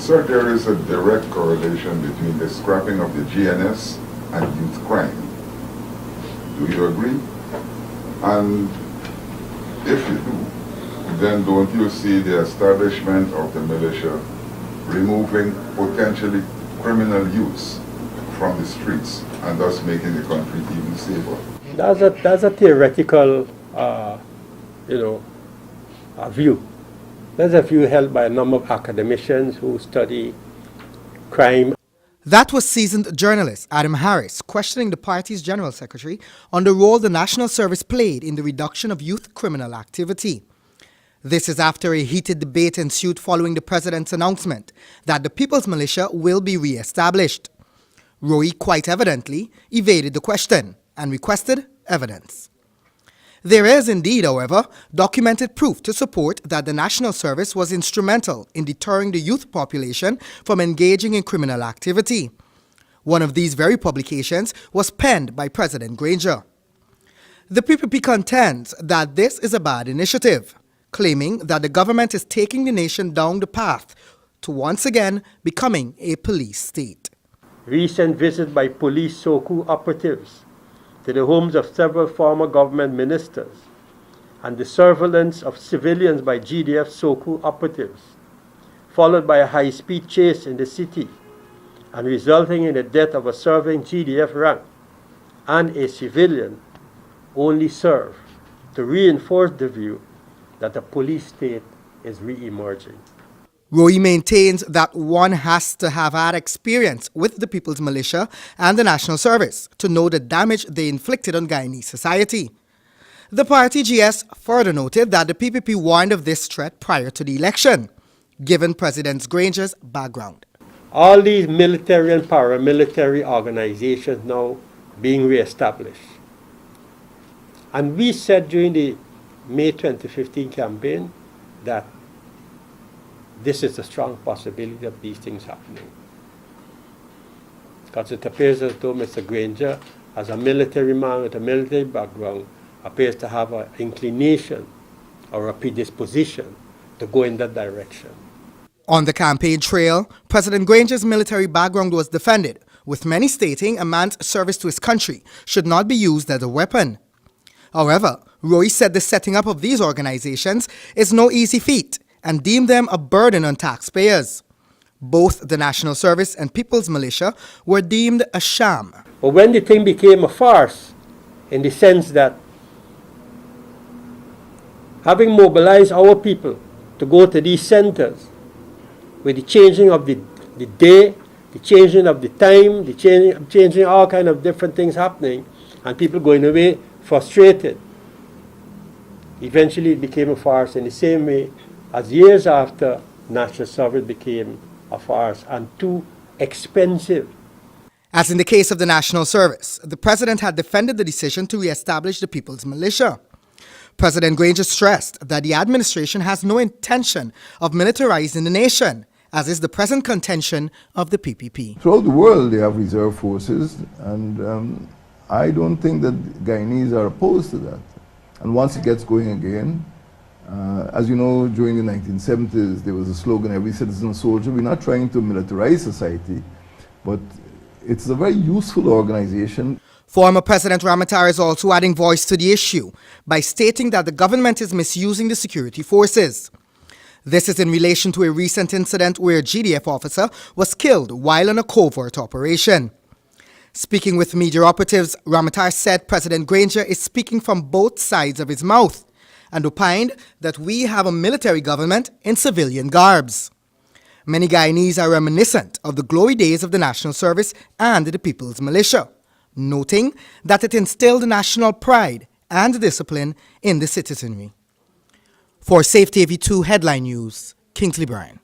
Sir, there is a direct correlation between the scrapping of the GNS and youth crime. Do you agree? And if you do, then don't you see the establishment of the militia removing potentially criminal youths from the streets and thus making the country even safer? That's a theoretical, view. That's a view held by a number of academicians who study crime. That was seasoned journalist Adam Harris questioning the party's general secretary on the role the National Service played in the reduction of youth criminal activity. This is after a heated debate ensued following the president's announcement that the People's Militia will be re-established. Roy quite evidently evaded the question and requested evidence. There is indeed, however, documented proof to support that the National Service was instrumental in deterring the youth population from engaging in criminal activity. One of these very publications was penned by President Granger. The PPP contends that this is a bad initiative, claiming that the government is taking the nation down the path to once again becoming a police state. Recent visit by police SOCU operatives to the homes of several former government ministers and the surveillance of civilians by GDF SOCU operatives, followed by a high-speed chase in the city and resulting in the death of a serving GDF rank and a civilian, only serve to reinforce the view that a police state is re-emerging. Roy maintains that one has to have had experience with the People's Militia and the National Service to know the damage they inflicted on Guyanese society. The party GS further noted that the PPP warned of this threat prior to the election, given President Granger's background. All these military and paramilitary organizations now being re-established. And we said during the May 2015 campaign that this is a strong possibility of these things happening. Because it appears as though Mr. Granger, as a military man with a military background, appears to have an inclination or a predisposition to go in that direction. On the campaign trail, President Granger's military background was defended, with many stating a man's service to his country should not be used as a weapon. However, Roy said the setting up of these organizations is no easy feat and deemed them a burden on taxpayers. Both the National Service and People's Militia were deemed a sham. But when the thing became a farce, in the sense that having mobilized our people to go to these centers, with the changing of the day, the changing of the time, the changing all kind of different things happening, and people going away frustrated, eventually it became a farce in the same way as years after National Service became a farce and too expensive. As in the case of the National Service, the president had defended the decision to re-establish the People's Militia. President Granger stressed that the administration has no intention of militarizing the nation, as is the present contention of the PPP. Throughout the world they have reserve forces, and I don't think that Guyanese are opposed to that. And once it gets going again, as you know, during the 1970s, there was a slogan, every citizen a soldier. We're not trying to militarize society, but it's a very useful organization. Former President Ramatara is also adding voice to the issue by stating that the government is misusing the security forces. This is in relation to a recent incident where a GDF officer was killed while on a covert operation. Speaking with media operatives, Ramatara said President Granger is speaking from both sides of his mouth and opined that we have a military government in civilian garbs. Many Guyanese are reminiscent of the glory days of the National Service and the People's Militia, noting that it instilled national pride and discipline in the citizenry. For Safe TV 2 Headline News, Kingsley Bryan.